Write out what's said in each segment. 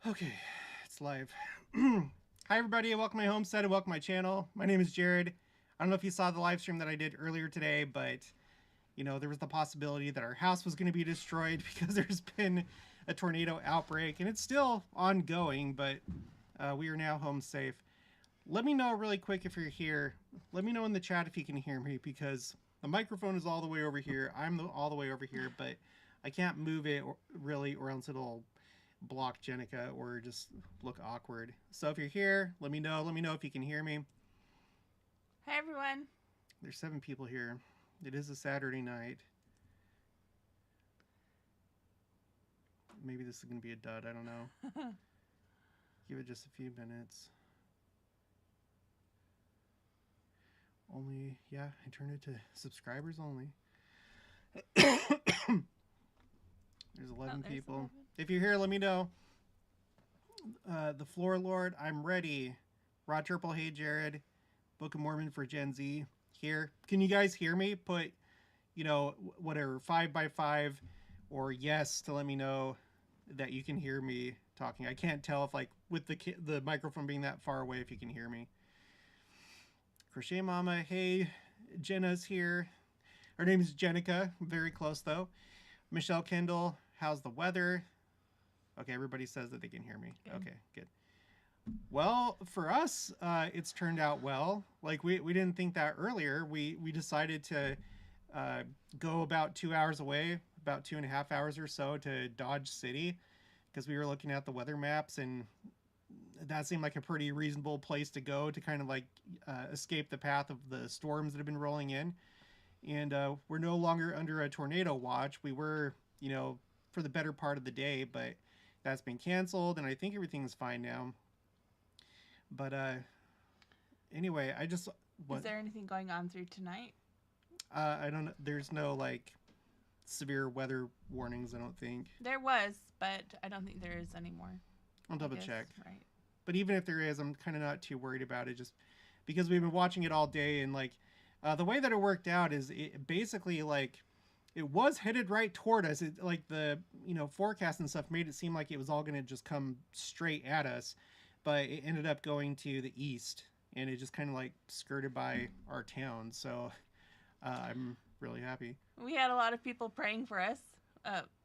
Okay, it's live. Hi everybody, welcome to my homestead and welcome to my channel. My name is Jared. I don't know if you saw the live stream that I did earlier today, but there was the possibility that our house was going to be destroyed because there's been a tornado outbreak, and it's still ongoing, but we are now home safe. Let me know really quick if you're here. Let me know in the chat if you can hear me, because the microphone is all the way over here. I'm all the way over here, but I can't move it really, or else it'll block Jenica or just look awkward. So if you're here, let me know. Let me know if you can hear me. Hi, everyone. There's 7 people here. It is a Saturday night. Maybe this is going to be a dud. I don't know. Give it just a few minutes. Only, yeah, I turned it to subscribers only. There's 11 people. 11. If you're here, let me know. The Floor Lord, I'm ready. Rod Turple, hey Jared. Book of Mormon for Gen Z, here. Can you guys hear me? Put, whatever, 5x5 or yes to let me know that you can hear me talking. I can't tell if, like, with the microphone being that far away, if you can hear me. Crochet Mama, hey, Jenna's here. Her name is Jenica, very close though. Michelle Kendall, how's the weather? Okay, everybody says that they can hear me. Good. Okay, good. Well, for us, it's turned out well. Like, we didn't think that earlier. We decided to go about 2 hours away, about 2.5 hours or so, to Dodge City, because we were looking at the weather maps, and that seemed like a pretty reasonable place to go to kind of like escape the path of the storms that have been rolling in. And we're no longer under a tornado watch. We were, for the better part of the day, but that's been canceled, and I think everything's fine now. But anyway, I just... What? Is there anything going on through tonight? I don't know. There's no, like, severe weather warnings, I don't think. There was, but I don't think there is anymore. I'll double check. Right. But even if there is, I'm kind of not too worried about it, just because we've been watching it all day, and, like, the way that it worked out is it basically, like, it was headed right toward us. It, like, the, forecast and stuff made it seem like it was all going to just come straight at us, but it ended up going to the east, and it just kind of, like, skirted by our town. So I'm really happy. We had a lot of people praying for us,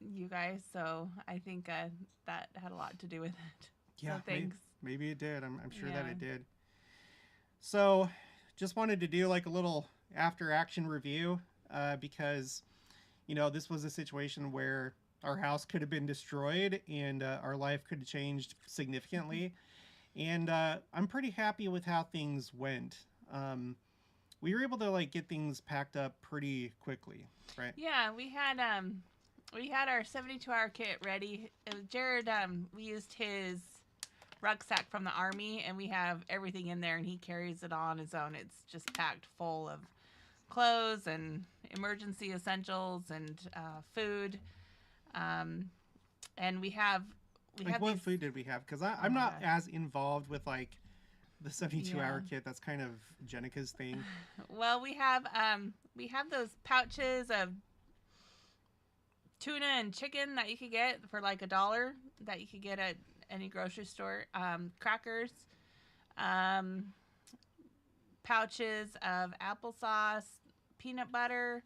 you guys, so I think that had a lot to do with it. Yeah, so thanks. Maybe it did. I'm sure that it did. So just wanted to do, like, a little after action review, because this was a situation where our house could have been destroyed, and our life could have changed significantly. And I'm pretty happy with how things went. We were able to, like, get things packed up pretty quickly, right? Yeah, we had our 72-hour kit ready. Jared, we used his rucksack from the army, and we have everything in there, and he carries it all on his own. It's just packed full of clothes and emergency essentials and food. And we have what food did we have? Because I'm not as involved with, like, the 72-hour kit. That's kind of Jenica's thing. Well, we have those pouches of tuna and chicken that you could get for like $1 that you could get at any grocery store. Crackers, pouches of applesauce, peanut butter,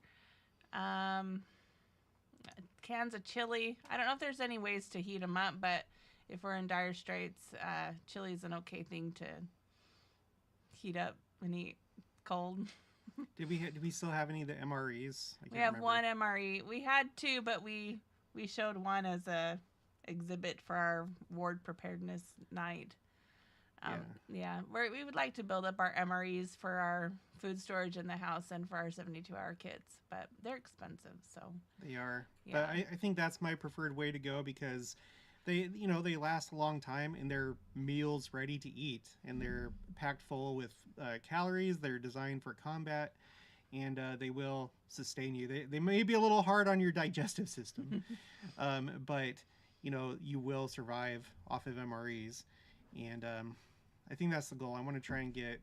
cans of chili. I don't know if there's any ways to heat them up, but if we're in dire straits, chili is an okay thing to heat up and eat cold. Did we still have any of the MREs? We have one MRE. We had 2, but we showed one as a exhibit for our ward preparedness night. Yeah. We would like to build up our MREs for our food storage in the house and for our 72-hour kits, but they're expensive, so. They are. Yeah. But I think that's my preferred way to go, because they last a long time, and they're meals ready to eat, and they're packed full with calories. They're designed for combat, and they will sustain you. They may be a little hard on your digestive system, but you will survive off of MREs, and I think that's the goal. I want to try and get,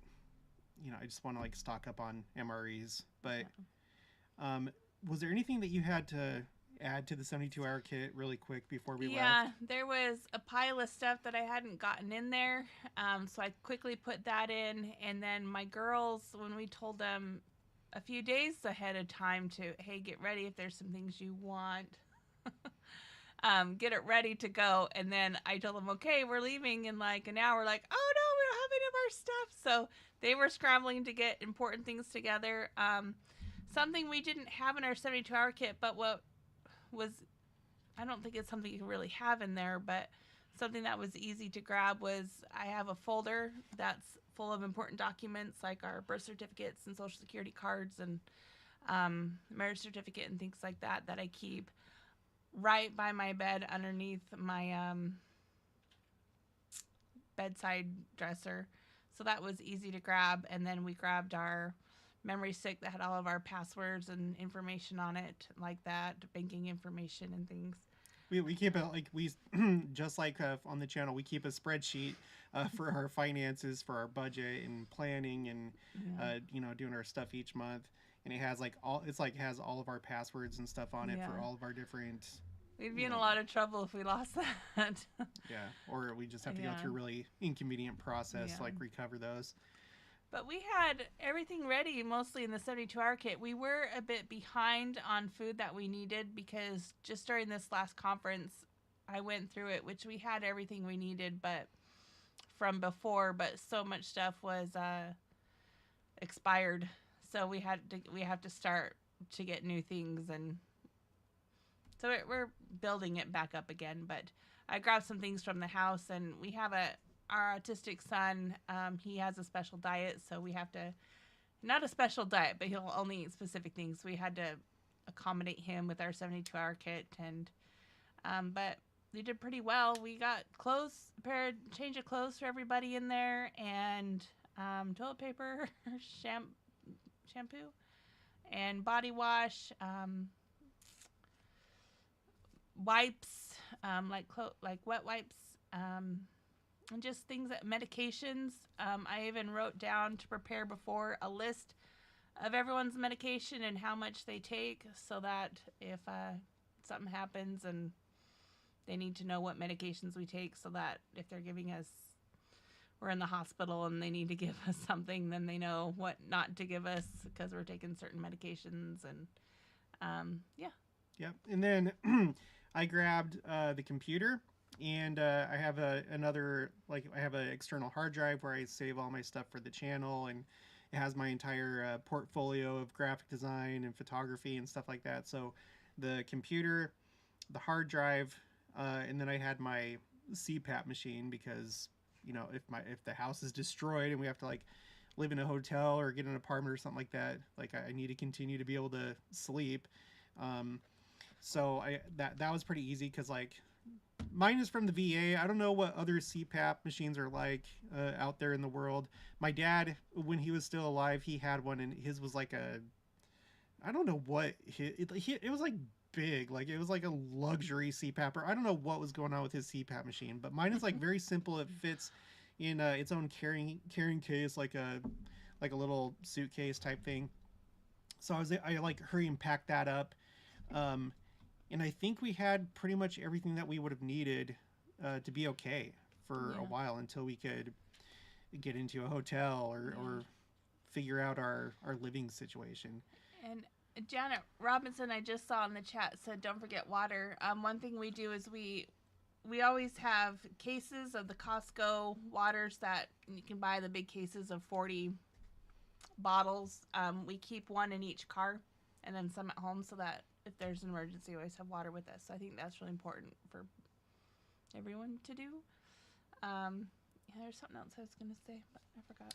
I just want to, like, stock up on MREs. But was there anything that you had to add to the 72-hour kit really quick before we left? Yeah, there was a pile of stuff that I hadn't gotten in there, so I quickly put that in. And then my girls, when we told them a few days ahead of time to, hey, get ready if there's some things you want, get it ready to go. And then I told them, okay, we're leaving in like an hour. Like, oh no, we don't have any of our stuff. So they were scrambling to get important things together. Something we didn't have in our 72-hour kit, but what was, I don't think it's something you really have in there, but something that was easy to grab was, I have a folder that's full of important documents like our birth certificates and social security cards and marriage certificate and things like that I keep right by my bed underneath my bedside dresser. So that was easy to grab. And then we grabbed our memory stick that had all of our passwords and information on it, like that, banking information and things. We keep it like we just like on the channel, we keep a spreadsheet for our finances, for our budget and planning, and doing our stuff each month. And it has has all of our passwords and stuff on it for all of our different. We'd be in a lot of trouble if we lost that. Yeah, or we just have to go through a really inconvenient process to like recover those. But we had everything ready mostly in the 72-hour kit. We were a bit behind on food that we needed because just during this last conference, I went through it, which we had everything we needed, but from before, but so much stuff was expired. So we have to start to get new things, and so we're building it back up again. But I grabbed some things from the house, and we have our autistic son, he has a special diet, so we have to, not a special diet, but he'll only eat specific things. We had to accommodate him with our 72-hour kit, and but we did pretty well. We got clothes, change of clothes for everybody in there, and toilet paper, shampoo, and body wash, wipes, like wet wipes, and just things that medications. I even wrote down to prepare before a list of everyone's medication and how much they take, so that if something happens and they need to know what medications we take, so that if they're giving us, we're in the hospital and they need to give us something, then they know what not to give us because we're taking certain medications. And Yep. And then I grabbed the computer. And I have another external hard drive where I save all my stuff for the channel, and it has my entire portfolio of graphic design and photography and stuff like that. So the computer, the hard drive, and then I had my CPAP machine because if the house is destroyed and we have to like live in a hotel or get an apartment or something like that, like I need to continue to be able to sleep. So that was pretty easy because like. Mine is from the VA. I don't know what other CPAP machines are like out there in the world. My dad, when he was still alive, he had one, and his was like I don't know what, it was like big. Like it was like a luxury CPAP. I don't know what was going on with his CPAP machine, but mine is like very simple. It fits in its own carrying case, like a little suitcase type thing. So I like hurry and pack that up. And I think we had pretty much everything that we would have needed to be okay for a while until we could get into a hotel or figure out our living situation. And Janet Robinson, I just saw in the chat, said don't forget water. One thing we do is we always have cases of the Costco waters that you can buy, the big cases of 40 bottles. We keep one in each car and then some at home, so that if there's an emergency, we always have water with us. So I think that's really important for everyone to do. There's something else I was going to say, but I forgot.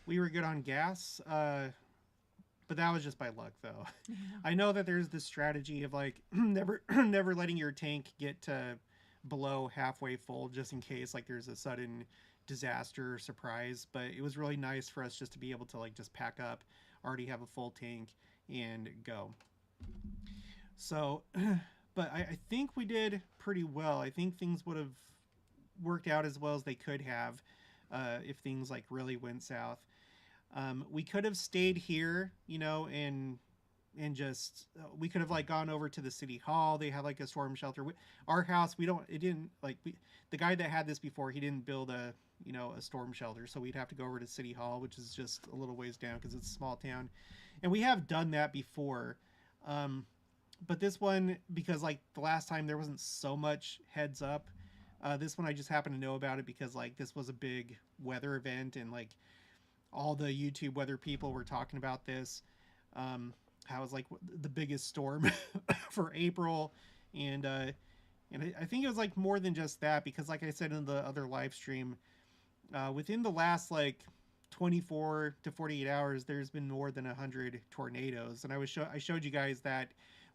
We were good on gas, but that was just by luck, though. Yeah. I know that there's this strategy of like never letting your tank get to below halfway full, just in case like there's a sudden disaster or surprise. But it was really nice for us just to be able to like just pack up, already have a full tank, and go. So, but I think we did pretty well. I think things would have worked out as well as they could have if things like really went south. We could have stayed here, and and just we could have like gone over to the city hall. They had like a storm shelter. Our house, the guy that had this before, he didn't build a storm shelter, so we'd have to go over to city hall, which is just a little ways down because it's a small town, and we have done that before. But this one, because like the last time there wasn't so much heads up, this one I just happened to know about it because like this was a big weather event, and like all the YouTube weather people were talking about this. How it was like the biggest storm for April, and I think it was like more than just that, because like I said in the other live stream, within the last like 24 to 48 hours, there's been more than 100 tornadoes, and I showed you guys that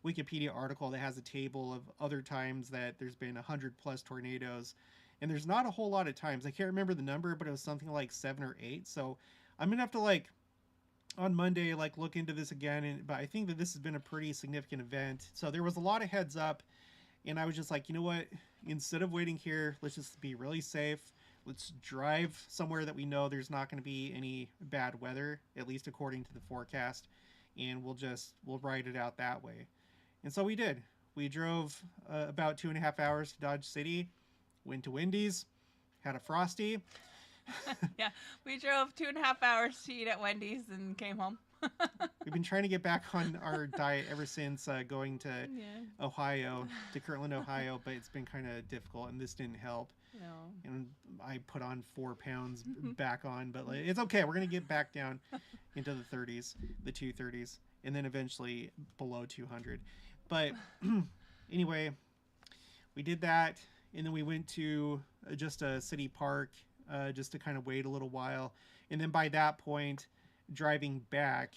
Wikipedia article that has a table of other times that there's been 100 plus tornadoes, and there's not a whole lot of times. I can't remember the number, but it was something like 7 or 8. So I'm gonna have to like on Monday like look into this again, but I think that this has been a pretty significant event. So there was a lot of heads up, and I was just like, you know what? Instead of waiting here, let's just be really safe. Let's drive somewhere that we know there's not going to be any bad weather, at least according to the forecast, and we'll ride it out that way. And so we did. We drove about 2.5 hours to Dodge City, went to Wendy's, had a Frosty. Yeah, we drove 2.5 hours to eat at Wendy's and came home. We've been trying to get back on our diet ever since going to Ohio, to Kirtland, Ohio, but it's been kind of difficult, and this didn't help. No. And I put on 4 pounds back on, but like, it's okay. We're going to get back down into the 30s, the 230s, and then eventually below 200. But anyway, we did that, and then we went to just a city park just to kind of wait a little while. And then by that point, driving back,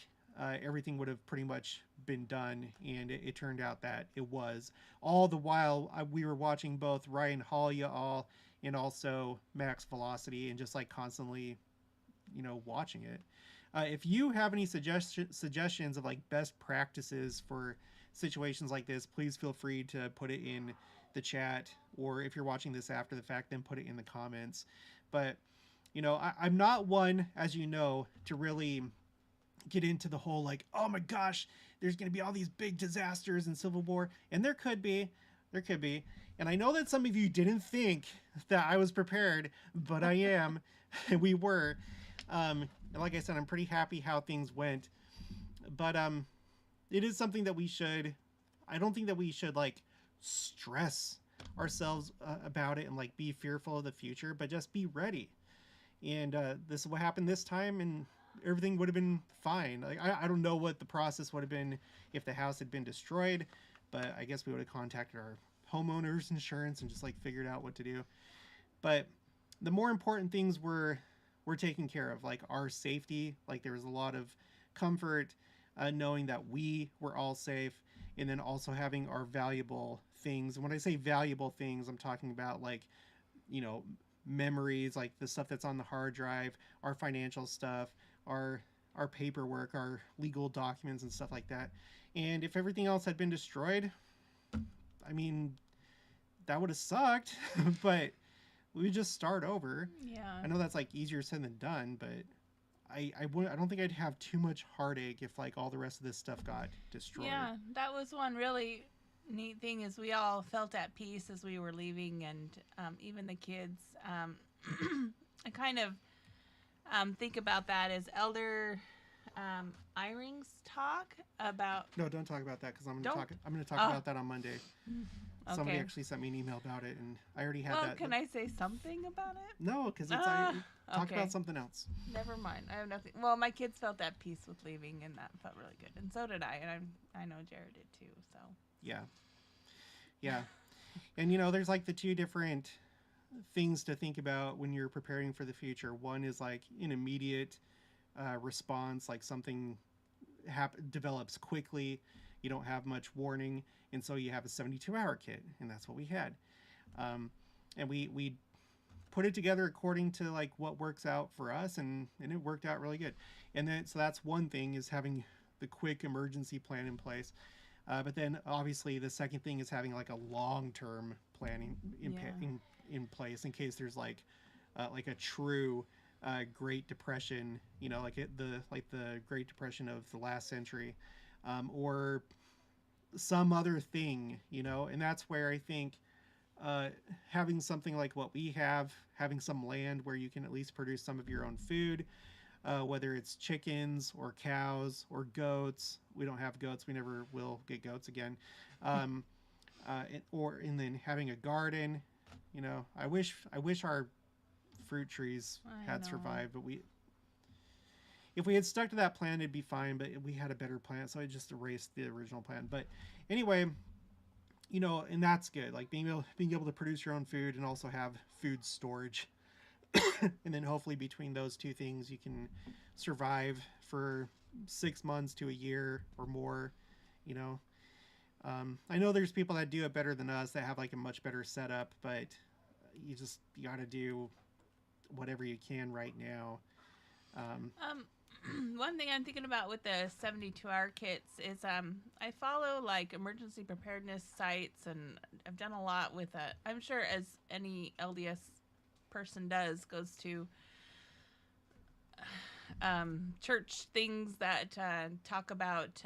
everything would have pretty much been done, and it turned out that it was. All the while, we were watching both Ryan Hall Y'all and also Max Velocity, and just like constantly, watching it. If you have any suggestions of like best practices for situations like this, please feel free to put it in the chat, or if you're watching this after the fact, then put it in the comments. But I'm not one, as you know, to really get into the whole like, oh my gosh, there's going to be all these big disasters and civil war, and there could be, and I know that some of you didn't think that I was prepared, but I am. We were, and like I said, I'm pretty happy how things went, but it is something that I don't think that we should like stress ourselves about it and like be fearful of the future, but just be ready. And this is what happened this time, and everything would have been fine. Like I don't know what the process would have been if the house had been destroyed, but I guess we would have contacted our homeowners insurance and just like figured out what to do. But the more important things were taken care of, like our safety. Like there was a lot of comfort knowing that we were all safe, and then also having our valuable things. And when I say valuable things, I'm talking about like, memories, like the stuff that's on the hard drive, our financial stuff, our paperwork, our legal documents and stuff like that. And if everything else had been destroyed, I mean, that would have sucked, but we would just start over. Yeah. I know that's like easier said than done, but I don't think I'd have too much heartache if like all the rest of this stuff got destroyed. Yeah, that was one really neat thing, is we all felt at peace as we were leaving, and even the kids. I kind of think about that as Elder Eyring's talk about. No, don't talk about that, because I'm going to talk about that on Monday. Okay. Somebody actually sent me an email about it, and I already had that. Can I say something about it? No, because it's talk about something else. Never mind. I have nothing. Well, my kids felt at peace with leaving, and that felt really good, and so did I, and I know Jared did too. So. Yeah, and there's like the two different things to think about when you're preparing for the future. One is like an immediate response, like something develops quickly, you don't have much warning, and so you have a 72-hour kit, and that's what we had. And we put it together according to like what works out for us, and it worked out really good. And then so that's one thing, is having the quick emergency plan in place. But then obviously the second thing is having like a long-term planning in place in case there's like a true Great Depression, like the Great Depression of the last century. or some other thing, you know. And that's where I think uh, having something like what we have, having some land where you can at least produce some of your own food, whether it's chickens or cows or goats. We don't have goats. We never will get goats again. Um, and then having a garden. You know, I wish our fruit trees had survived, but if we had stuck to that plan, it'd be fine. But we had a better plan, so I just erased the original plan. But anyway, you know, and that's good. Like being able to produce your own food and also have food storage, and then hopefully between those two things, you can survive for 6 months to a year or more. You know, I know there's people that do it better than us that have like a much better setup, but you got to do whatever you can right now. One thing I'm thinking about with the 72-hour kits is I follow like emergency preparedness sites, and I've done a lot with it. I'm sure as any LDS person does, goes to church things that talk about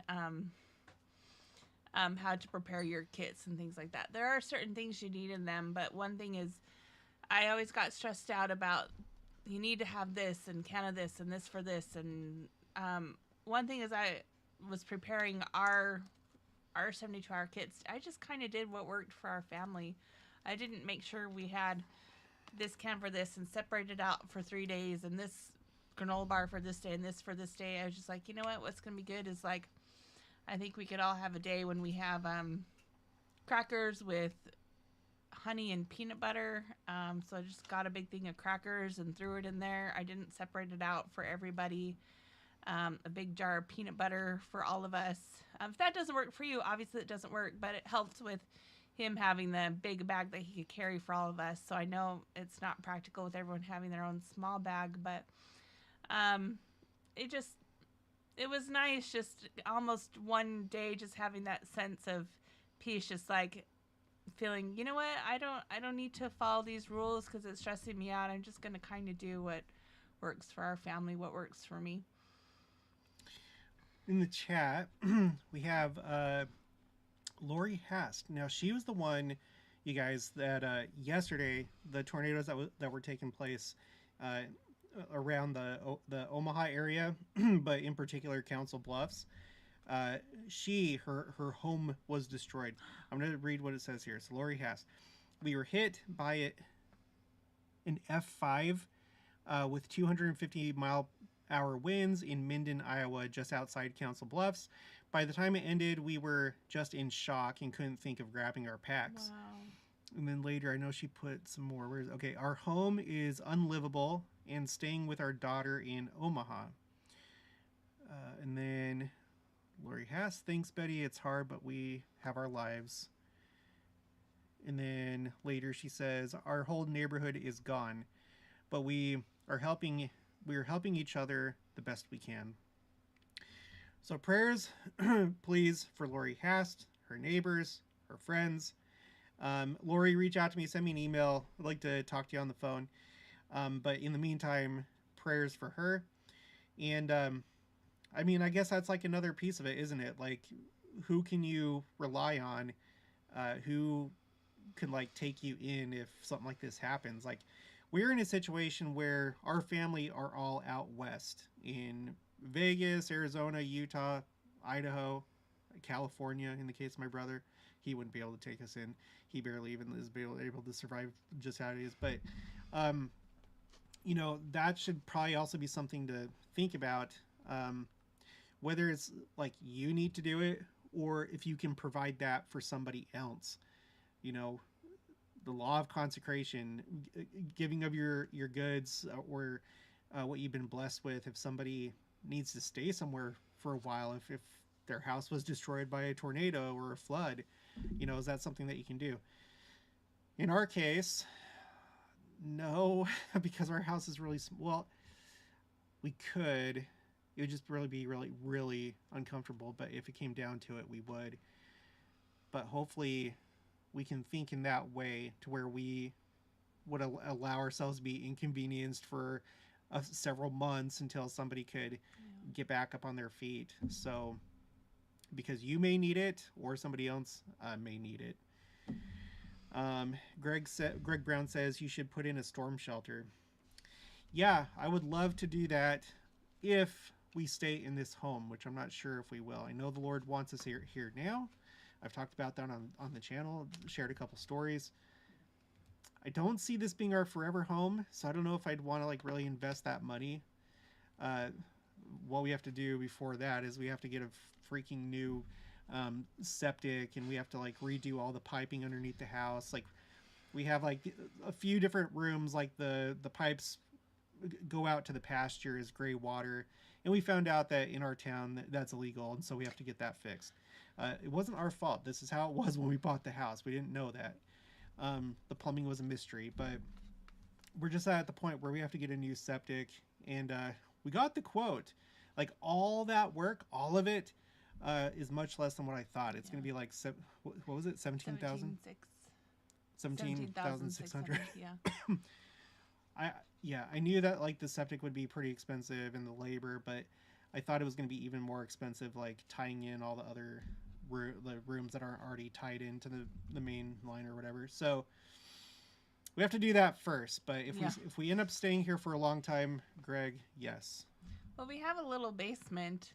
how to prepare your kits and things like that. There are certain things you need in them, but one thing is I always got stressed out about you need to have this and can of this and this for this. And one thing is I was preparing our 72-hour kits. I just kind of did what worked for our family. I didn't make sure we had this can for this and separated out for 3 days and this granola bar for this day and this for this day. I was just like, you know what? What's going to be good is like, I think we could all have a day when we have crackers with honey and peanut butter. So I just got a big thing of crackers and threw it in there. I didn't separate it out for everybody. A big jar of peanut butter for all of us. If that doesn't work for you, obviously it doesn't work, but it helps with him having the big bag that he could carry for all of us. So I know it's not practical with everyone having their own small bag, but it was nice just almost one day just having that sense of peace, just like feeling, you know what, I don't need to follow these rules because it's stressing me out. I'm just going to kind of do what works for our family, what works for me. In the chat, we have Lori Hast. Now, she was the one, you guys, that yesterday, the tornadoes that were taking place around the Omaha area, but in particular Council Bluffs, her home was destroyed. I'm going to read what it says here. So Lori Hast, we were hit by an F5 with 250-mile-hour winds in Minden, Iowa, just outside Council Bluffs. By the time it ended, we were just in shock and couldn't think of grabbing our packs. Wow. And then later, I know she put some more. Okay, our home is unlivable and staying with our daughter in Omaha. And then Lori Hass, thanks, Betty. It's hard, but we have our lives. And then later she says, our whole neighborhood is gone, but we are helping each other the best we can. So prayers, please, for Lori Hast, her neighbors, her friends. Lori, reach out to me, send me an email. I'd like to talk to you on the phone. But in the meantime, prayers for her. And I mean, I guess that's like another piece of it, isn't it? Like, who can you rely on? Who can like take you in if something like this happens? Like, we're in a situation where our family are all out west in Vegas, Arizona, Utah, Idaho, California. In the case of my brother, he wouldn't be able to take us in. He barely even is able to survive just how it is. But, you know, that should probably also be something to think about. Whether it's like you need to do it or if you can provide that for somebody else. You know, the law of consecration, giving of your goods or what you've been blessed with. If somebody needs to stay somewhere for a while, if their house was destroyed by a tornado or a flood, you know, is that something that you can do? In our case, no, because our house is really small. Well, we could. It would just really be really uncomfortable. But if it came down to it, we would. But hopefully we can think in that way to where we would allow ourselves to be inconvenienced for several months until somebody could get back up on their feet. So because you may need it or somebody else may need it. Greg Brown says you should put in a storm shelter. Yeah, I would love to do that if we stay in this home, which I'm not sure if we will. I know the Lord wants us here now. I've talked about that on the channel, shared a couple stories. I don't see this being our forever home, so I don't know if I'd want to like really invest that money. What we have to do before that is we have to get a freaking new septic, and we have to like redo all the piping underneath the house. Like we have like a few different rooms, like the pipes go out to the pasture as gray water, and we found out that in our town that's illegal, and so we have to get that fixed. It wasn't our fault. This is how it was when we bought the house. We didn't know that. The plumbing was a mystery, but we're just at the point where we have to get a new septic, and we got the quote. Like all that work, all of it is much less than what I thought. It's going to be like, what was it? 17,000? 17,600. Yeah. I knew that like the septic would be pretty expensive and the labor, but I thought it was going to be even more expensive, like tying in all the other the rooms that aren't already tied into the main line or whatever. So we have to do that first. But if we end up staying here for a long time, Greg, yes. Well, we have a little basement.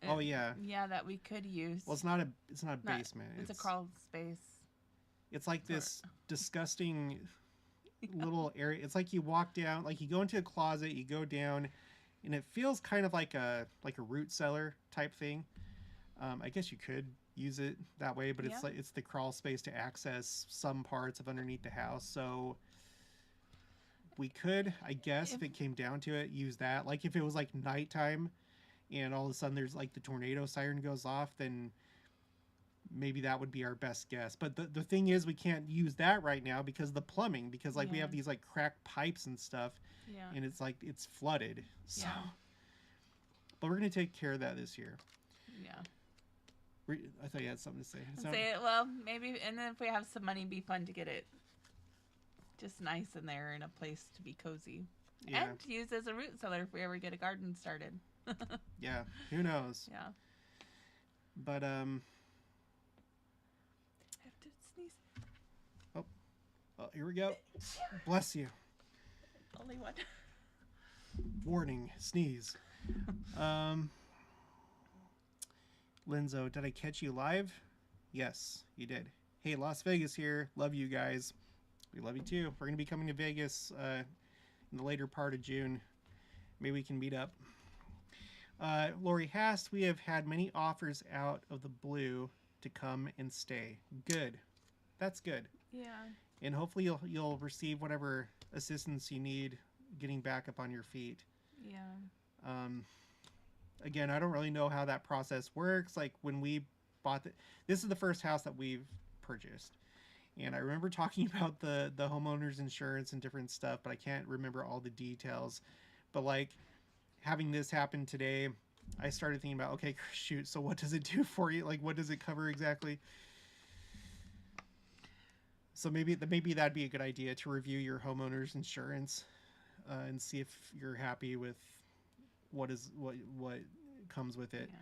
Oh yeah. Yeah, that we could use. Well, it's not a basement. It's a crawl space. It's like this disgusting little area. It's like you walk down, like you go into a closet, you go down, and it feels kind of like a root cellar type thing. I guess you could use it that way, but it's like it's the crawl space to access some parts of underneath the house. So we could, I guess, if it came down to it, use that. Like if it was like nighttime and all of a sudden there's like the tornado siren goes off, then maybe that would be our best guess. But the thing is, we can't use that right now because of the plumbing, because like we have these like cracked pipes and stuff, and it's like it's flooded. So, but we're gonna take care of that this year. Yeah. I thought you had something to say. Say it. Well, maybe, and then if we have some money, it'd be fun to get it just nice in there in a place to be cozy, and to use as a root cellar if we ever get a garden started. Yeah, who knows? Yeah. But I have to sneeze. Oh, here we go. Bless you. Only one. Warning, sneeze. Linzo, did I catch you live? Yes, you did. Hey, Las Vegas here. Love you guys. We love you too. We're going to be coming to Vegas in the later part of June. Maybe we can meet up. Lori Hast, we have had many offers out of the blue to come and stay. Good. That's good. Yeah. And hopefully you'll receive whatever assistance you need getting back up on your feet. Yeah. Again, I don't really know how that process works. Like when we bought this is the first house that we've purchased. And I remember talking about the homeowner's insurance and different stuff, but I can't remember all the details. But like having this happen today, I started thinking about, okay, shoot, so what does it do for you? Like, what does it cover exactly? So maybe that'd be a good idea to review your homeowner's insurance and see if you're happy with what comes with it. Yeah.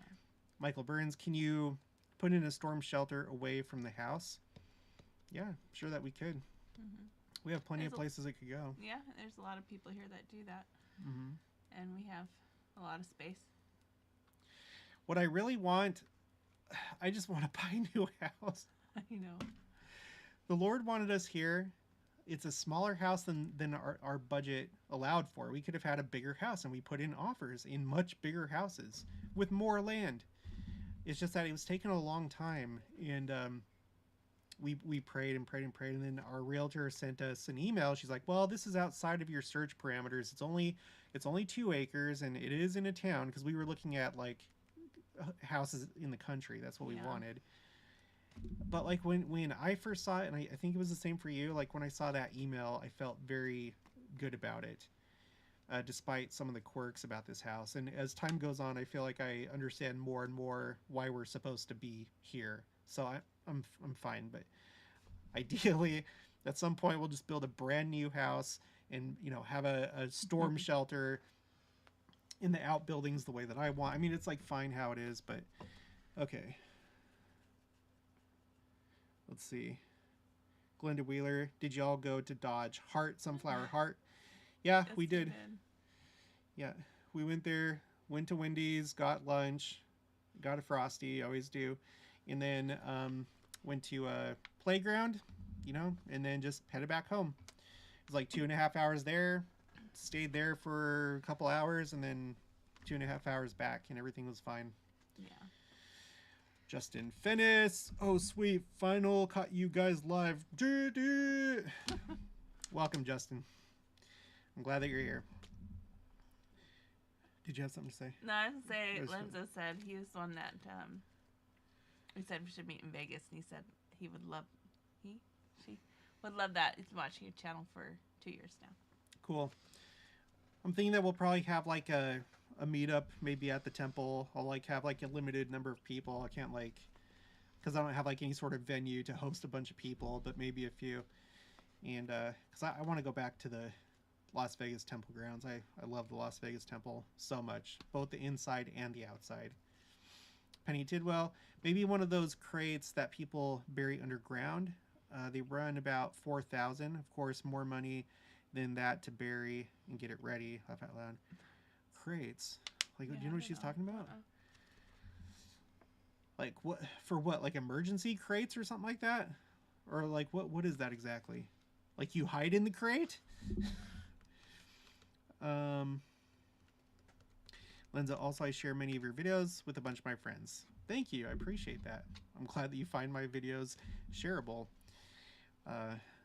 Michael Burns, can you put in a storm shelter away from the house? Yeah, sure that we could. Mm-hmm. We have plenty of places it could go. Yeah, there's a lot of people here that do that. Mm-hmm. And we have a lot of space. What I really want, I just want to buy a new house. I know. The Lord wanted us here. It's a smaller house than our budget allowed for. We could have had a bigger house, and we put in offers in much bigger houses with more land. It's just that it was taking a long time, and we prayed and prayed and prayed, and then our realtor sent us an email. She's like, well, this is outside of your search parameters. It's only 2 acres, and it is in a town, because we were looking at like houses in the country. That's what we wanted. But like when I first saw it, and I think it was the same for you, like when I saw that email, I felt very good about it, despite some of the quirks about this house. And as time goes on, I feel like I understand more and more why we're supposed to be here. So I'm fine. But ideally, at some point, we'll just build a brand new house and have a storm shelter in the outbuildings the way that I want. I mean, it's like fine how it is, but Okay. Let's see. Glenda Wheeler, did y'all go to Dodge? Heart, Sunflower Heart? Yeah, Yes, we did. Yeah, we went there, went to Wendy's, got lunch, got a Frosty, always do. And then went to a playground, and then just headed back home. It was like 2.5 hours there, stayed there for a couple hours, and then 2.5 hours back, and everything was fine. Yeah. Justin Finnis. Oh, sweet. Final caught you guys live. Welcome, Justin. I'm glad that you're here. Did you have something to say? No, I was going to say, Lenza said he was the one that, he said we should meet in Vegas, and he said she would love that. He's been watching your channel for 2 years now. Cool. I'm thinking that we'll probably have like a meetup maybe at the temple. I'll like have like a limited number of people. I can't because I don't have like any sort of venue to host a bunch of people, but maybe a few. And because I want to go back to the Las Vegas temple grounds. I love the Las Vegas temple so much, both the inside and the outside. Penny Tidwell, maybe one of those crates that people bury underground. They run about $4,000. Of course, more money than that to bury and get it ready. Laugh out loud. Crates. Like, do you know what she's talking about? Like what for? What, like emergency crates or something like that? Or like what is that exactly? Like you hide in the crate? Lenza, also I share many of your videos with a bunch of my friends. Thank you, I appreciate that. I'm glad that you find my videos shareable.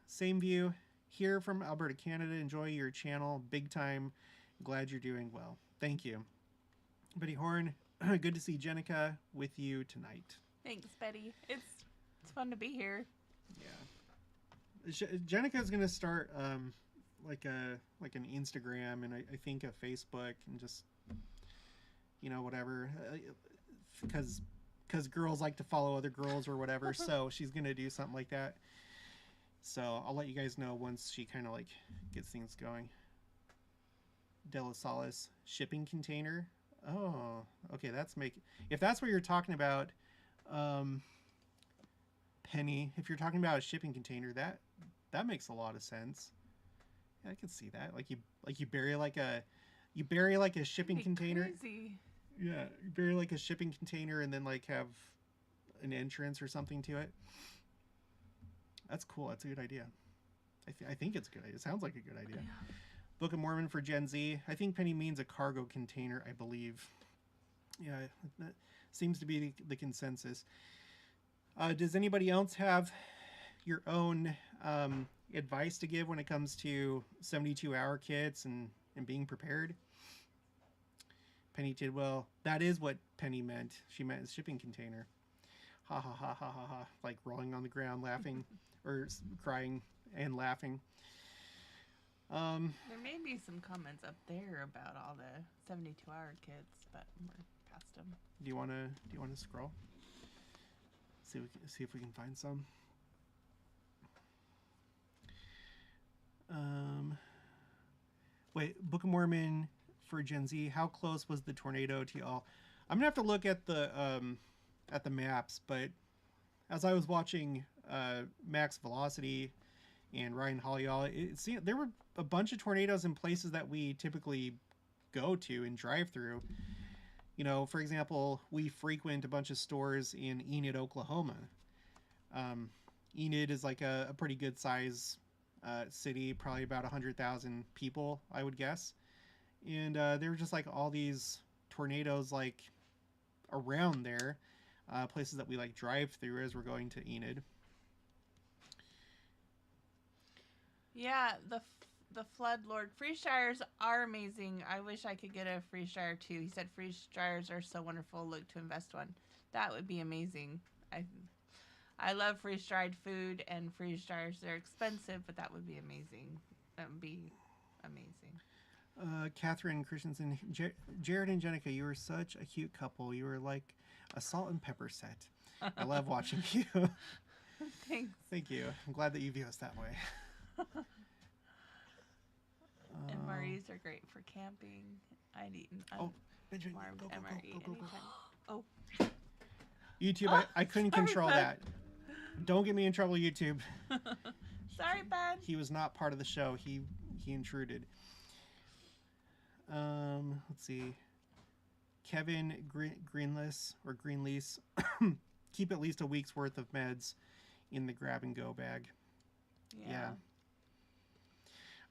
Same view here from Alberta, Canada. Enjoy your channel big time. Glad you're doing well. Thank you. Betty Horn, good to see Jenica with you tonight. Thanks, Betty. It's fun to be here. Yeah. Jenica's gonna start like an Instagram and I think a Facebook and just whatever, because girls like to follow other girls or whatever. So she's gonna do something like that. So I'll let you guys know once she kind of like gets things going. Della Salas shipping container. Oh, okay. If that's what you're talking about, Penny. If you're talking about a shipping container, that makes a lot of sense. Yeah, I can see that. Like you bury like a shipping container. Crazy. Yeah, you bury like a shipping container and then like have an entrance or something to it. That's cool. That's a good idea. I think it's good. It sounds like a good idea. Yeah. Book of Mormon for Gen Z. I think Penny means a cargo container, I believe. Yeah, that seems to be the consensus. Does anybody else have your own advice to give when it comes to 72-hour kits and being prepared? Penny Tidwell, that is what Penny meant. She meant a shipping container. Ha ha ha ha ha ha. Like rolling on the ground laughing or crying and laughing. There may be some comments up there about all the 72-hour kits, but we're past them. Do you want to scroll? See if we can find some. Wait, Book of Mormon for Gen Z. How close was the tornado to y'all? I'm gonna have to look at the maps, but as I was watching Max Velocity and Ryan Hollyall, it seemed there were a bunch of tornadoes in places that we typically go to and drive through. For example, we frequent a bunch of stores in Enid, Oklahoma. Enid is like a pretty good size city, probably about 100,000 people, I would guess. And there were just like all these tornadoes like around there, places that we like drive through as we're going to Enid. Yeah, the Flood Lord freeze dryers are amazing. I wish I could get a freeze dryer too. He said freeze dryers are so wonderful. Look to invest one. That would be amazing. I love freeze dried food and freeze dryers. They're expensive, but that would be amazing. That would be amazing. Catherine Christensen, Jared and Jenica, you were such a cute couple. You were like a salt and pepper set. I love watching you. Thanks. Thank you. I'm glad that you view us that way. And MREs are great for camping. I'd eat an Benjamin, go, MRE go. anytime. Oh. YouTube, I couldn't Sorry, control bud. that. Don't get me in trouble, YouTube. Sorry, bud. He was not part of the show. He intruded. Let's see. Kevin Greenlease keep at least a week's worth of meds in the grab and go bag. Yeah.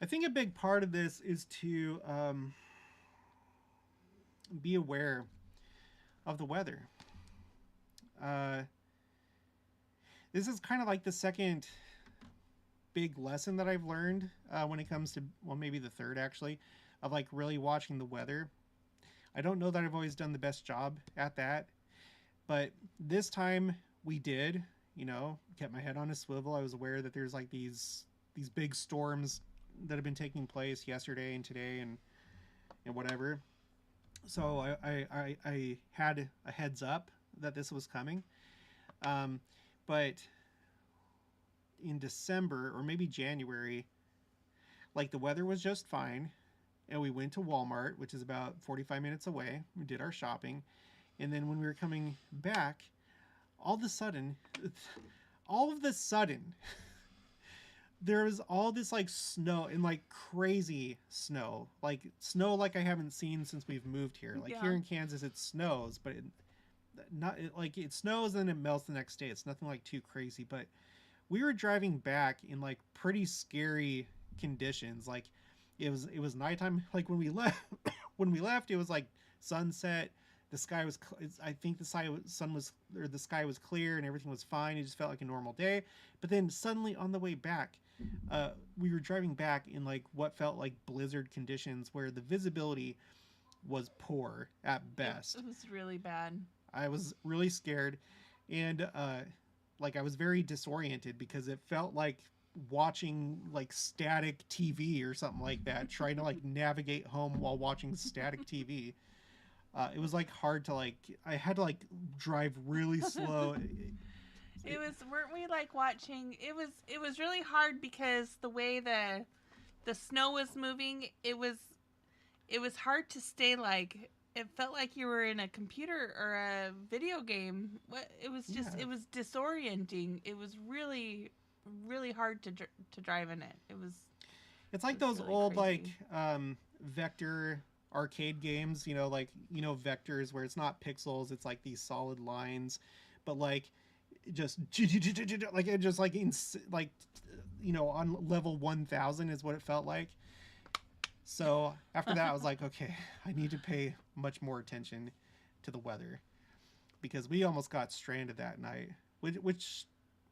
I think a big part of this is to be aware of the weather. This is kind of like the second big lesson that I've learned when it comes to, well, maybe the third actually, of like really watching the weather. I don't know that I've always done the best job at that, but this time we did, you know, kept my head on a swivel. I was aware that there's like these big storms that have been taking place yesterday and today and whatever. So I had a heads up that this was coming. But in December or maybe January, like the weather was just fine. And we went to Walmart, which is about 45 minutes away. We did our shopping. And then when we were coming back, all of a sudden, there was all this like snow and like crazy snow. Like snow like I haven't seen since we've moved here. Like here in Kansas, it snows, but it snows and it melts the next day. It's nothing like too crazy. But we were driving back in like pretty scary conditions. Like it was nighttime. Like when we left, it was like sunset. The sky was, I think the sky was clear and everything was fine. It just felt like a normal day. But then suddenly on the way back, we were driving back in like what felt like blizzard conditions where the visibility was poor at best. It was really bad. I was really scared, and like I was very disoriented because it felt like watching like static TV or something like that, trying to like navigate home while watching static TV. It was like hard to like, I had to like drive really slow. Weren't we like watching, it was really hard because the way the snow was moving, it was hard to stay like, it felt like you were in a computer or a video game. It was just, It was disorienting. It was really, really hard to drive in it. It's like those really old crazy. Like vector arcade games, you know, like, you know, vectors where it's not pixels, it's like these solid lines, but like just like it just like in like, you know, on level 1000 is what it felt like. So after that I was like, okay, I need to pay much more attention to the weather because we almost got stranded that night, which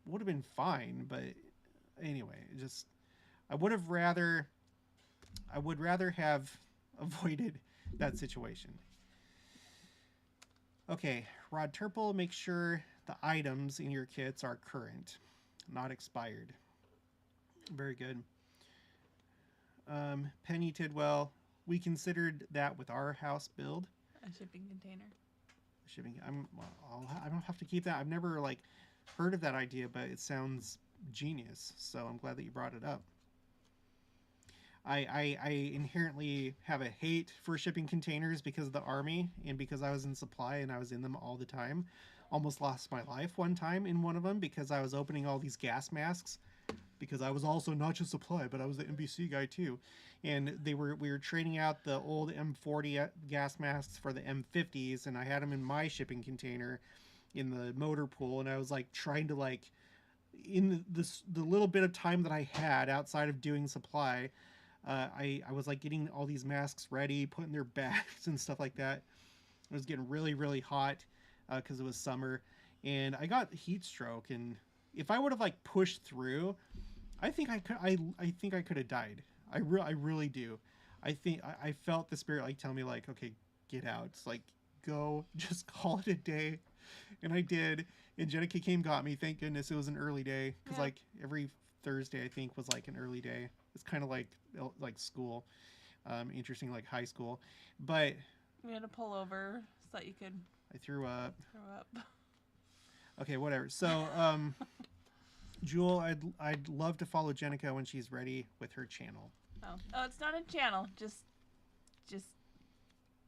would have been fine, but anyway, just I would rather have avoided that situation. Okay, Rod Turple, make sure the items in your kits are current, not expired. Very good. Penny Tidwell, we considered that with our house build. A shipping container. I don't have to keep that. I've never like heard of that idea, but it sounds genius. So I'm glad that you brought it up. I inherently have a hate for shipping containers because of the Army and because I was in supply and I was in them all the time. Almost lost my life one time in one of them because I was opening all these gas masks because I was also not just supply, but I was the NBC guy too. And we were trading out the old M40 gas masks for the M50s, and I had them in my shipping container in the motor pool, and I was like trying to like, in the little bit of time that I had outside of doing supply, I was like getting all these masks ready, putting their bags and stuff like that. It was getting really, really hot because it was summer, and I got heat stroke. And if I would have like pushed through, I think I could have died. I really do. I felt the spirit like tell me like, okay, get out. It's like, go, just call it a day. And I did. And Jenica came, got me. Thank goodness it was an early day because like every Thursday I think was like an early day. It's kind of like school, interesting, like high school, but we had to pull over so that you could. I threw up. Okay, whatever. So, Jewel, I'd love to follow Jenica when she's ready with her channel. Oh, it's not a channel, just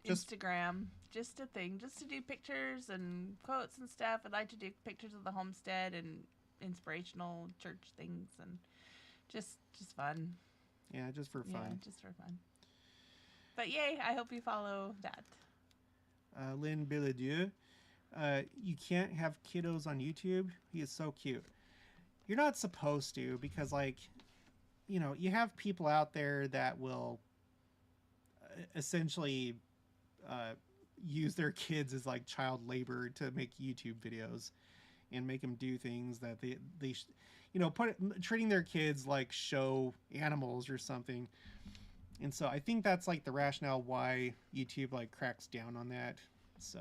Instagram. just a thing, just to do pictures and quotes and stuff. I'd like to do pictures of the homestead and inspirational church things and just fun. Yeah, just for fun. Yeah, just for fun. But yay, I hope you follow that. Lynn Billadieu. You can't have kiddos on YouTube. He is so cute. You're not supposed to, because, like, you know, you have people out there that will essentially use their kids as like child labor to make YouTube videos and make them do things that they you know, treating their kids like show animals or something. And so I think that's like the rationale why YouTube like cracks down on that. So,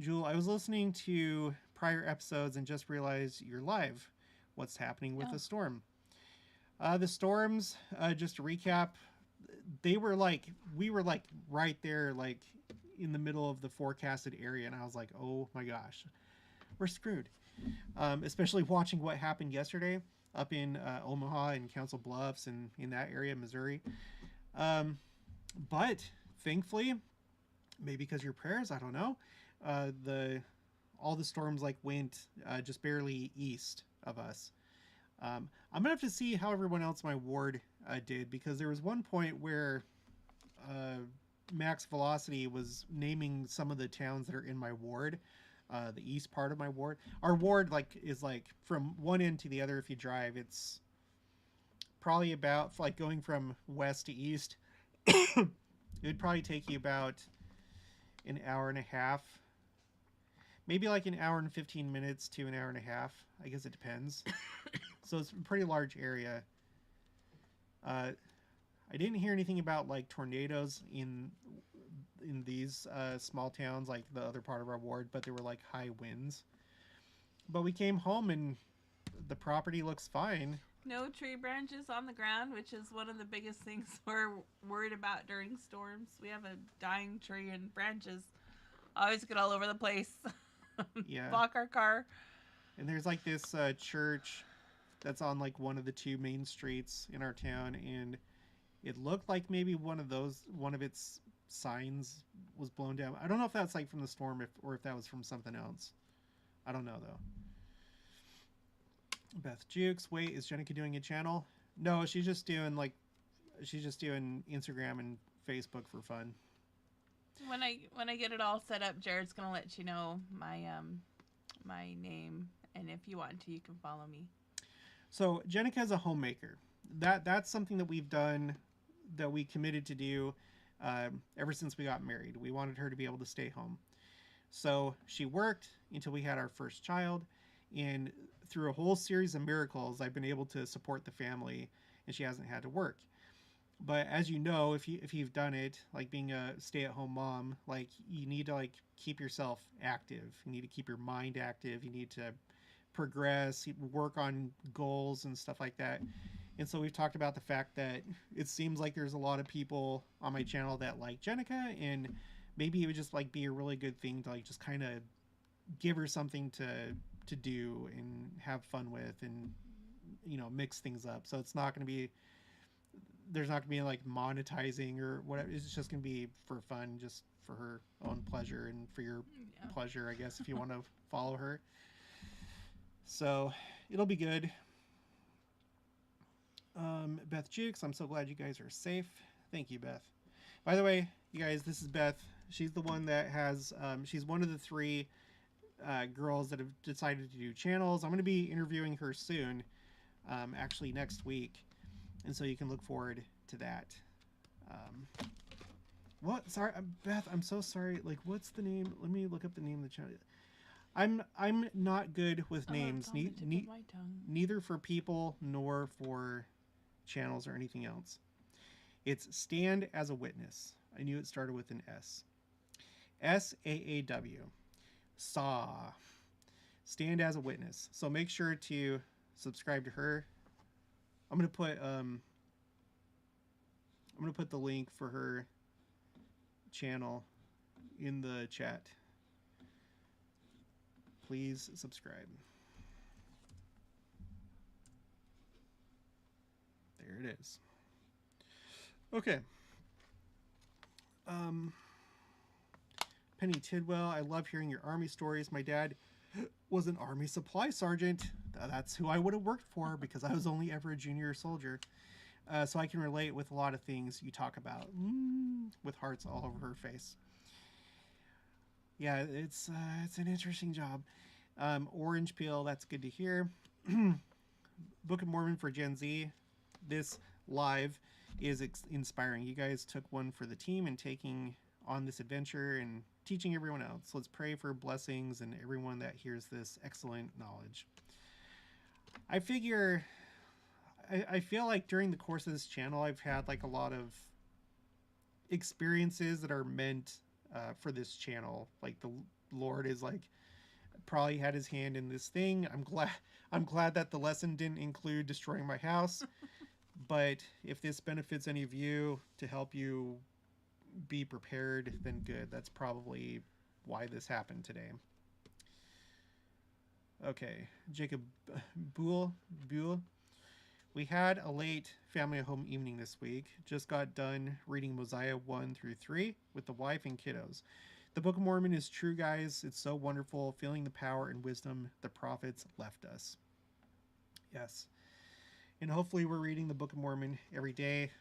Jewel, I was listening to prior episodes and just realized you're live. What's happening with the storm? The storms, just to recap, we were like right there, like in the middle of the forecasted area. And I was like, oh my gosh, we're screwed. Especially watching what happened yesterday up in Omaha and Council Bluffs and in that area, Missouri. But thankfully, maybe because of your prayers, I don't know, all the storms like went just barely east of us. I'm gonna have to see how everyone else in my ward did, because there was one point where Max Velocity was naming some of the towns that are in my ward, the east part of my ward. Our ward is from one end to the other. If you drive, it's probably about, like, going from west to east. It would probably take you about an hour and a half, maybe like an hour and 15 minutes to an hour and a half. I guess it depends. So it's a pretty large area. I didn't hear anything about like tornadoes in these small towns, like the other part of our ward, but there were like high winds. But we came home and the property looks fine. No tree branches on the ground, which is one of the biggest things we're worried about during storms. We have a dying tree and branches always get all over the place. Yeah. Block our car. And there's like this church that's on like one of the two main streets in our town, and it looked like maybe one of its signs was blown down. I don't know if that's like from the storm or if that was from something else. I don't know though. Beth Jukes, wait, is Jenica doing a channel? No, she's just doing Instagram and Facebook for fun. When I get it all set up, Jared's gonna let you know my name, and if you want to, you can follow me. So Jenica is a homemaker. That's something that we've done, that we committed to do ever since we got married. We wanted her to be able to stay home. So she worked until we had our first child, and through a whole series of miracles, I've been able to support the family, and she hasn't had to work. But as you know, if you've done it, like being a stay-at-home mom, like you need to like keep yourself active. You need to keep your mind active. You need to progress, work on goals and stuff like that. And so we've talked about the fact that it seems like there's a lot of people on my channel that like Jenica, and maybe it would just like be a really good thing to like just kind of give her something to do and have fun with, and you know, mix things up. So it's not going to be, there's not going to be like monetizing or whatever. It's just going to be for fun, just for her own pleasure and for your pleasure, I guess, if you want to follow her. So it'll be good. Beth Jukes, I'm so glad you guys are safe. Thank you, Beth. By the way, you guys, this is Beth. She's the one that has, she's one of the three girls that have decided to do channels. I'm going to be interviewing her soon, actually next week. And so you can look forward to that. What? Sorry, Beth, I'm so sorry. Like, what's the name? Let me look up the name of the channel. I'm not good with names. Neither for people nor for channels or anything else. It's Stand as a Witness. I knew it started with an S. SAAW. SAW. Stand as a Witness. So make sure to subscribe to her. I'm gonna put the link for her channel in the chat. Please subscribe. There it is. Okay. Penny Tidwell, I love hearing your Army stories. My dad was an Army supply sergeant. That's who I would have worked for because I was only ever a junior soldier. So I can relate with a lot of things you talk about. With hearts all over her face. Yeah, it's an interesting job. Orange Peel, that's good to hear. Book of Mormon for Gen Z. This live is inspiring. You guys took one for the team and taking on this adventure and teaching everyone else. Let's pray for blessings and everyone that hears this excellent knowledge. I feel like during the course of this channel, I've had like a lot of experiences that are meant for this channel. Like the Lord is like probably had his hand in this thing. I'm glad that the lesson didn't include destroying my house. But if this benefits any of you to help you be prepared, then good. That's probably why this happened today. Okay, Jacob Buell. We had a late family at home evening this week. Just got done reading Mosiah 1 through 3 with the wife and kiddos. The Book of Mormon is true, guys. It's so wonderful, feeling the power and wisdom the prophets left us. Yes. And hopefully we're reading the Book of Mormon every day.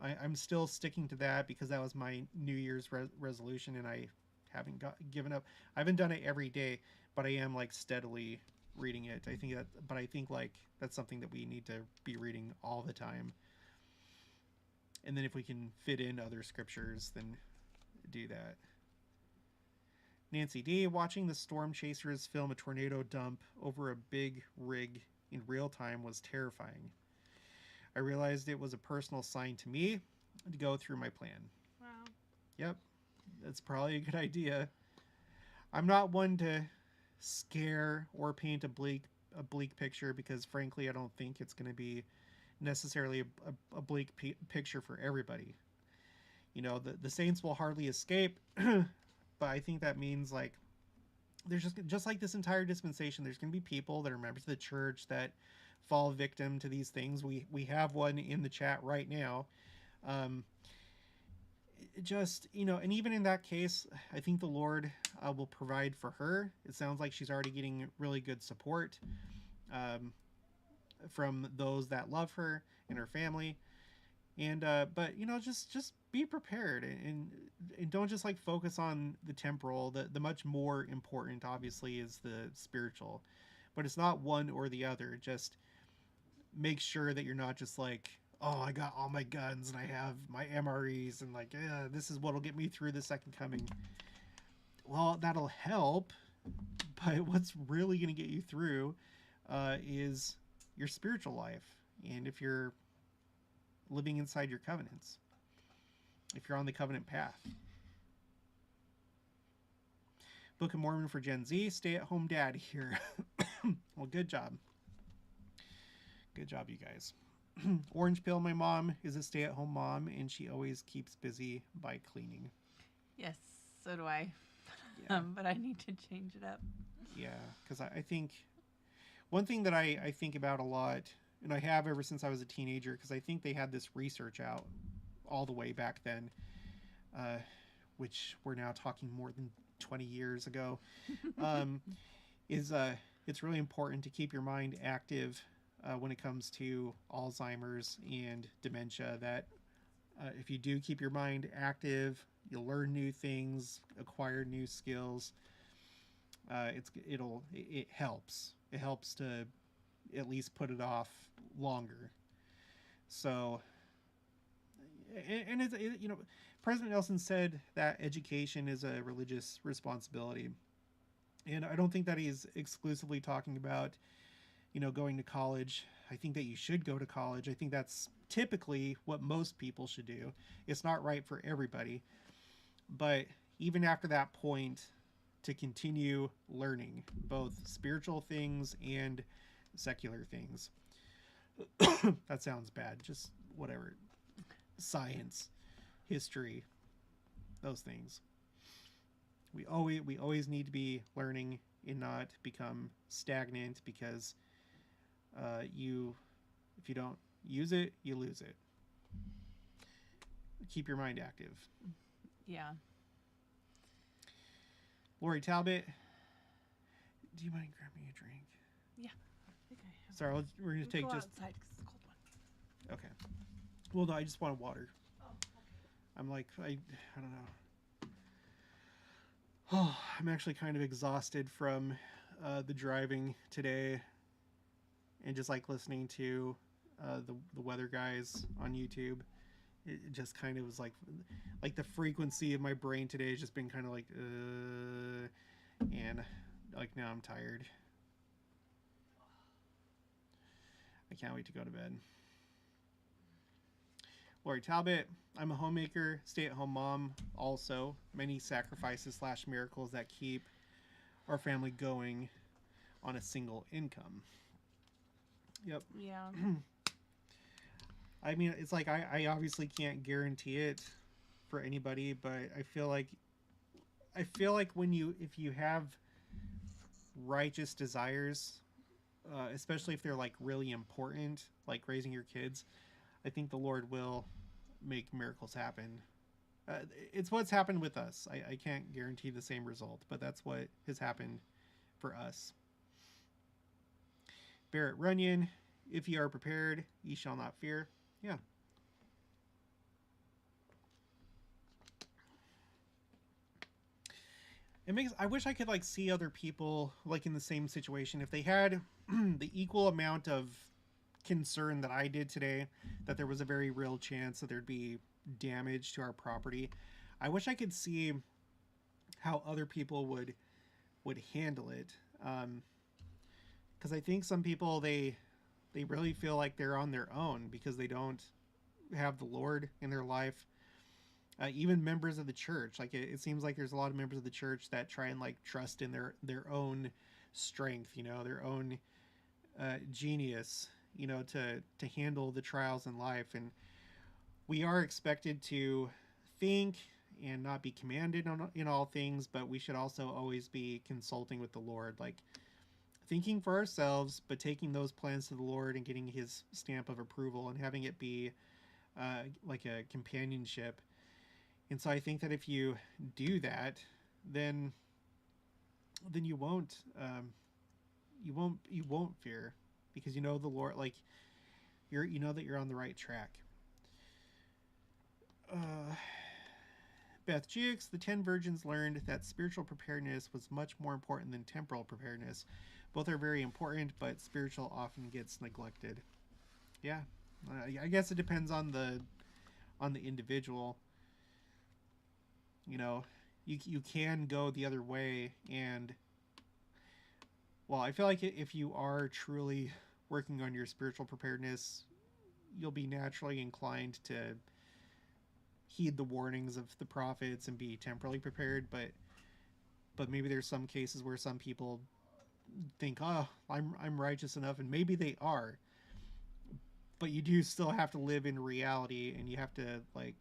I'm still sticking to that because that was my New Year's resolution, and I haven't given up. I haven't done it every day, but I am like steadily reading it. I think like that's something that we need to be reading all the time. And then if we can fit in other scriptures, then do that. Nancy D, watching the storm chasers film a tornado dump over a big rig in real time was terrifying. I realized it was a personal sign to me to go through my plan. Wow. Yep, that's probably a good idea. I'm not one to scare or paint a bleak picture because frankly I don't think it's going to be necessarily a bleak picture for everybody. You know, the saints will hardly escape, but I think that means like there's just like this entire dispensation, there's going to be people that are members of the church that fall victim to these things. We have one in the chat right now. Just, you know, and even in that case, I think the Lord will provide for her. It sounds like she's already getting really good support from those that love her and her family. And but you know, just be prepared and don't just like focus on the temporal. The much more important obviously is the spiritual, but it's not one or the other. Just make sure that you're not just like, oh, I got all my guns and I have my MREs and like, this is what'll get me through the second coming. Well, that'll help, but what's really going to get you through is your spiritual life. And if you're living inside your covenants, if you're on the covenant path. Book of Mormon for Gen Z, stay-at-home dad here. Well, good job. Good job, you guys. Orange Pill, my mom is a stay-at-home mom, and she always keeps busy by cleaning. Yes, so do I. Yeah. But I need to change it up. Yeah, because I think one thing that I think about a lot, and I have ever since I was a teenager, because I think they had this research out all the way back then, which we're now talking more than 20 years ago, is it's really important to keep your mind active when it comes to Alzheimer's and dementia. That if you do keep your mind active, you'll learn new things, acquire new skills. It helps. It helps to at least put it off longer. So, and you know, President Nelson said that education is a religious responsibility, and I don't think that he's exclusively talking about, you know, going to college. I think that you should go to college. I think that's typically what most people should do. It's not right for everybody, but even after that point, to continue learning both spiritual things and secular things. That sounds bad. Just whatever. Science, history, those things. We always need to be learning and not become stagnant, because if you don't use it, you lose it. Keep your mind active. Yeah. Lori Talbot, do you mind grabbing me a drink? Yeah. I think I have. Sorry, we're going to take go just... outside 'cause it's a cold one. Okay. Well, no, I just want water. Oh, okay. I'm like, I don't know. Oh, I'm actually kind of exhausted from the driving today and just like listening to the weather guys on YouTube. It just kind of was like the frequency of my brain today has just been kind of like, and like now I'm tired. I can't wait to go to bed. Lori Talbot, I'm a homemaker, stay-at-home mom, also. Many sacrifices / miracles that keep our family going on a single income. Yep. Yeah. I mean, it's like I obviously can't guarantee it for anybody, but I feel like if you have righteous desires, especially if they're like really important, like raising your kids, I think the Lord will make miracles happen. It's what's happened with us. I can't guarantee the same result, but that's what has happened for us. Barrett Runyon, if ye are prepared, ye shall not fear. Yeah. I wish I could like see other people like in the same situation. If they had the equal amount of concern that I did today, that there was a very real chance that there'd be damage to our property, I wish I could see how other people would handle it. Because I think some people they really feel like they're on their own because they don't have the Lord in their life. Even members of the church, like it seems like there's a lot of members of the church that try and like trust in their own strength, you know, their own genius, you know, to handle the trials in life. And we are expected to think and not be commanded in all things, but we should also always be consulting with the Lord, like thinking for ourselves, but taking those plans to the Lord and getting his stamp of approval and having it be like a companionship. And so I think that if you do that, then you won't fear, because you know the Lord, like you know that you're on the right track. Beth Jukes, the 10 virgins learned that spiritual preparedness was much more important than temporal preparedness. Both are very important, but spiritual often gets neglected. Yeah, I guess it depends on the individual. You know, you can go the other way, and well, I feel like if you are truly working on your spiritual preparedness, you'll be naturally inclined to heed the warnings of the prophets and be temporally prepared. But maybe there's some cases where some people think, oh, I'm righteous enough, and maybe they are, but you do still have to live in reality, and you have to like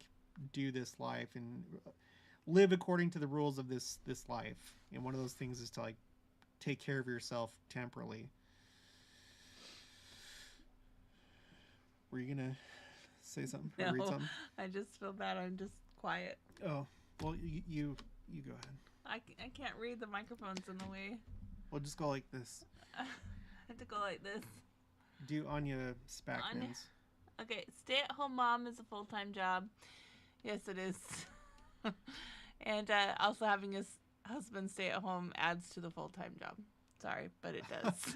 do this life and live according to the rules of this life. And one of those things is to like take care of yourself temporally. Were you gonna say something? No, or read something? I just feel bad. I'm just quiet. Oh, well, you go ahead. I can't read, the microphone's in the way. Well, just go like this. I have to go like this. Do Anya Spackmans. Okay, stay-at-home mom is a full-time job. Yes, it is. And also having his husband stay at home adds to the full-time job. Sorry, but it does.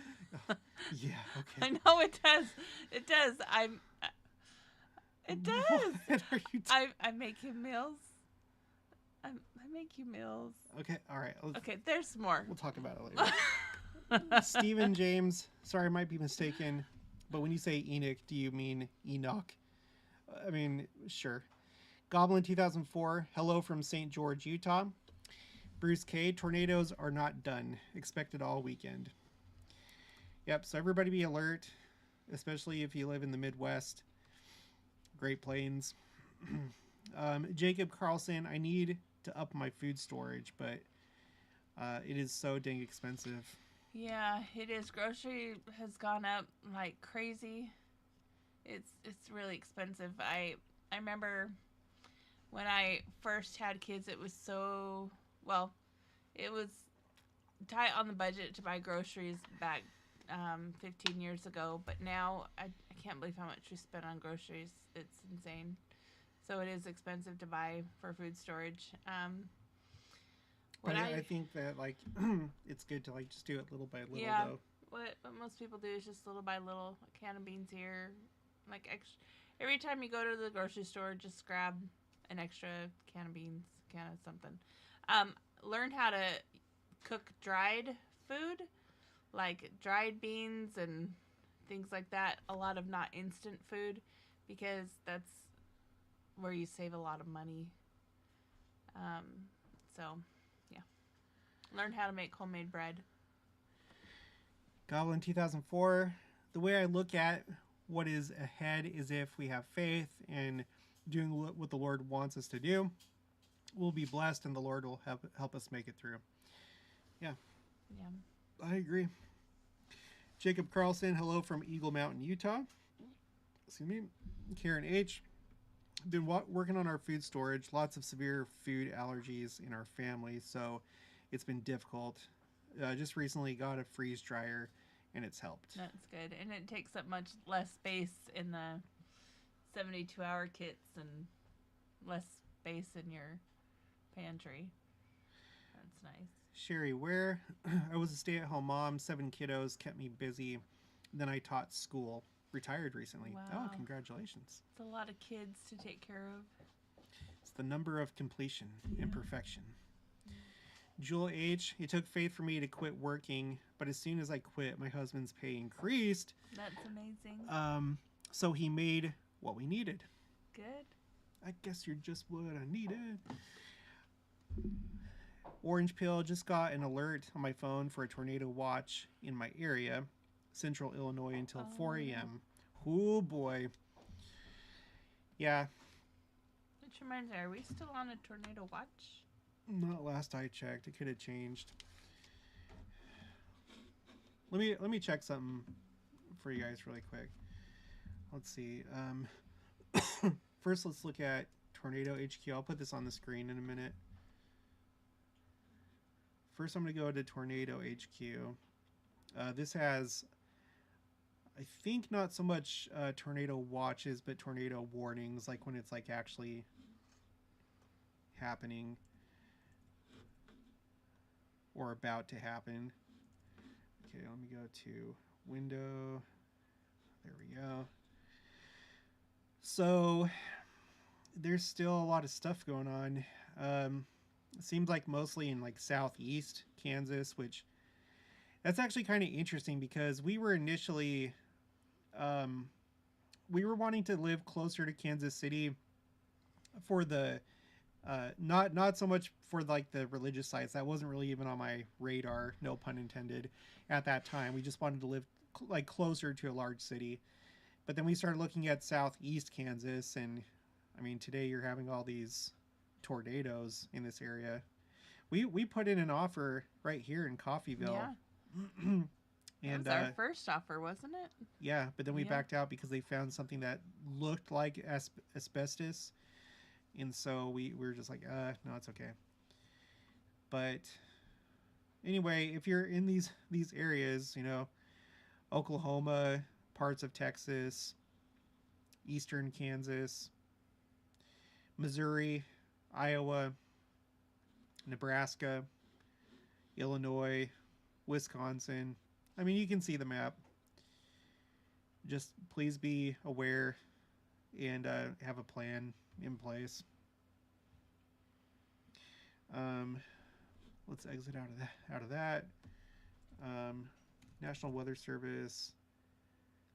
Yeah, okay. I know it does. It does. It does. What are you I make him meals. I make you meals. Okay, all right. Okay, there's more. We'll talk about it later. Stephen James, sorry, I might be mistaken, but when you say Enoch, do you mean Enoch? I mean, sure. Goblin 2004, hello from St. George, Utah. Bruce K, tornadoes are not done. Expected all weekend. Yep, so everybody be alert, especially if you live in the Midwest, Great Plains. Jacob Carlson, I need to up my food storage, but it is so dang expensive. Yeah, it is. Grocery has gone up like crazy. It's really expensive. I remember when I first had kids, it was so, well, it was tight on the budget to buy groceries back 15 years ago, but now I can't believe how much we spend on groceries. It's insane. So it is expensive to buy for food storage. But I think that like it's good to like just do it little by little though. What most people do is just little by little. A can of beans here, like every time you go to the grocery store, just grab an extra can of beans, can of something. Learn how to cook dried food, like dried beans and things like that. A lot of not instant food, because that's where you save a lot of money. So, yeah. Learn how to make homemade bread. Goblin 2004. The way I look at what is ahead is if we have faith and doing what the Lord wants us to do, we'll be blessed and the Lord will help us make it through. Yeah. Yeah. I agree. Jacob Carlson, hello from Eagle Mountain, Utah. Excuse me. Karen H. Been working on our food storage. Lots of severe food allergies in our family, so it's been difficult. Just recently got a freeze dryer, and it's helped. That's good. And it takes up much less space in the 72-hour kits and less space in your pantry. That's nice. Sherry, where I was a stay-at-home mom, 7 kiddos, kept me busy. Then I taught school. Retired recently. Wow. Oh, congratulations. It's a lot of kids to take care of. It's the number of completion and perfection. Jewel H. It took faith for me to quit working, but as soon as I quit, my husband's pay increased. That's amazing. So he made what we needed. Good. I guess you're just what I needed. Orange Pill, just got an alert on my phone for a tornado watch in my area, central Illinois, until 4 a.m. Oh boy. Yeah. Which reminds me, are we still on a tornado watch? Not last I checked. It could have changed. Let me check something for you guys really quick. Let's see. First, let's look at Tornado HQ. I'll put this on the screen in a minute. First, I'm going to go to Tornado HQ. This has, I think, not so much tornado watches, but tornado warnings, like when it's like actually happening or about to happen. Okay, let me go to window. There we go. So there's still a lot of stuff going on. It seems like mostly in like southeast Kansas, which that's actually kind of interesting because we were initially we were wanting to live closer to Kansas City for the not so much for like the religious sites. That wasn't really even on my radar, no pun intended, at that time. We just wanted to live like closer to a large city. But then we started looking at southeast Kansas, and I mean, today you're having all these tornadoes in this area. We put in an offer right here in Coffeyville. Yeah. And that was our first offer, wasn't it? Yeah, but then we backed out because they found something that looked like asbestos. And so we were just like, no, it's okay. But anyway, if you're in these areas, you know, Oklahoma, parts of Texas, eastern Kansas, Missouri, Iowa, Nebraska, Illinois, Wisconsin. I mean, you can see the map. Just please be aware and have a plan in place. Let's exit out of that. National Weather Service.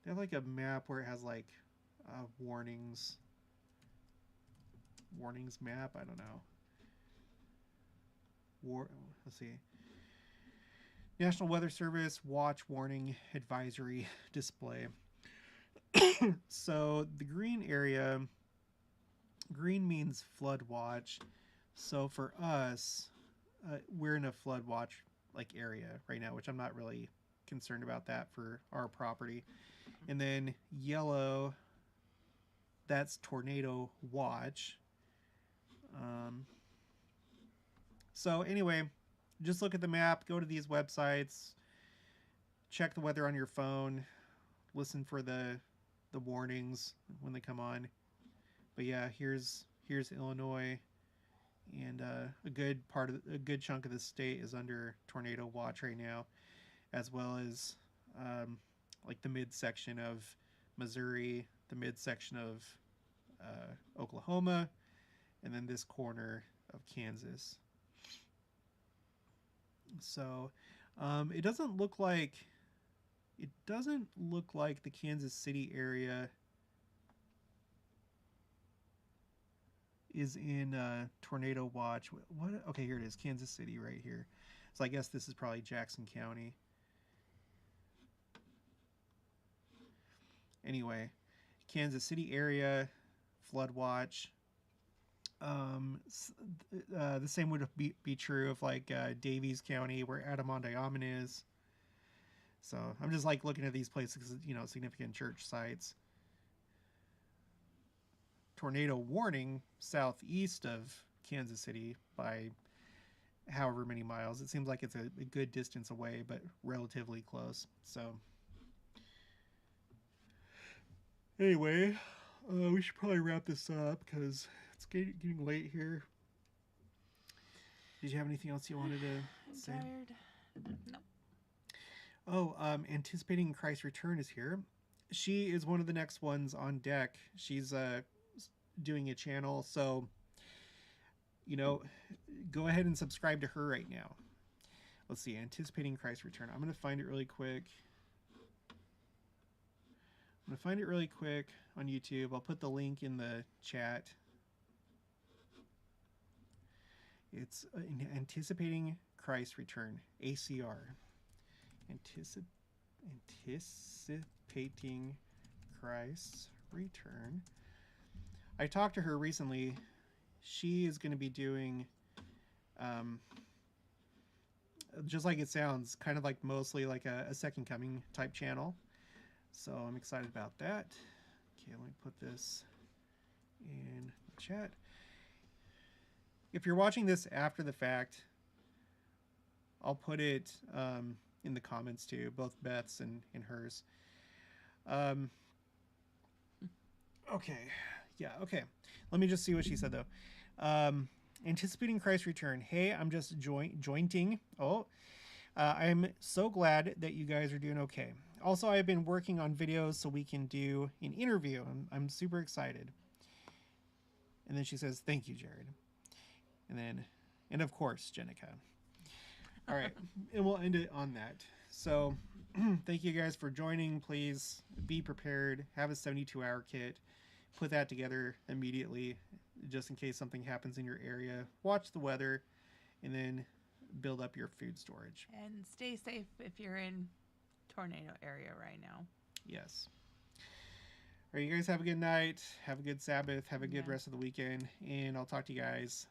They have like a map where it has like warnings map. I don't know. Let's see. National Weather Service watch warning advisory display. So the green area, green means flood watch. So for us, we're in a flood watch like area right now, which I'm not really concerned about that for our property. And then yellow, that's tornado watch. So anyway, just look at the map, go to these websites, check the weather on your phone, listen for the warnings when they come on. But yeah, here's Illinois, and a good chunk of the state is under tornado watch right now, as well as like the midsection of Missouri, the midsection of Oklahoma, and then this corner of Kansas. So it doesn't look like the Kansas City area is in tornado watch. What? Okay, here it is, Kansas City right here. So I guess this is probably Jackson County. Anyway, Kansas City area, flood watch. The same would be true of like Davies County, where Adamonte-Ammon is. So I'm just like looking at these places, you know, significant church sites. Tornado warning southeast of Kansas City by however many miles. It seems like it's a good distance away, but relatively close. So anyway, we should probably wrap this up because it's getting late here. Did you have anything else you wanted to say? Tired. No. Oh, anticipating Christ's return is here. She is one of the next ones on deck. She's doing a channel, so you know, go ahead and subscribe to her right now. Let's see, anticipating Christ's return. I'm gonna find it really quick. On YouTube. I'll put the link in the chat. It's anticipating Christ's return. ACR. Anticipating Christ's return. I talked to her recently. She is going to be doing, just like it sounds, kind of like mostly like a Second Coming type channel. So I'm excited about that. Okay, let me put this in the chat. If you're watching this after the fact, I'll put it in the comments too, both Beth's and hers. Okay. Yeah, okay. Let me just see what she said, though. Anticipating Christ's return. Hey, I'm just jointing. Oh, I'm so glad that you guys are doing okay. Also, I've been working on videos so we can do an interview. I'm super excited. And then she says, thank you, Jared. And of course, Jenica. All right, and we'll end it on that. So thank you guys for joining. Please be prepared. Have a 72-hour kit. Put that together immediately just in case something happens in your area. Watch the weather and then build up your food storage. And stay safe if you're in tornado area right now. Yes. All right, you guys have a good night. Have a good Sabbath. Have a good rest of the weekend. And I'll talk to you guys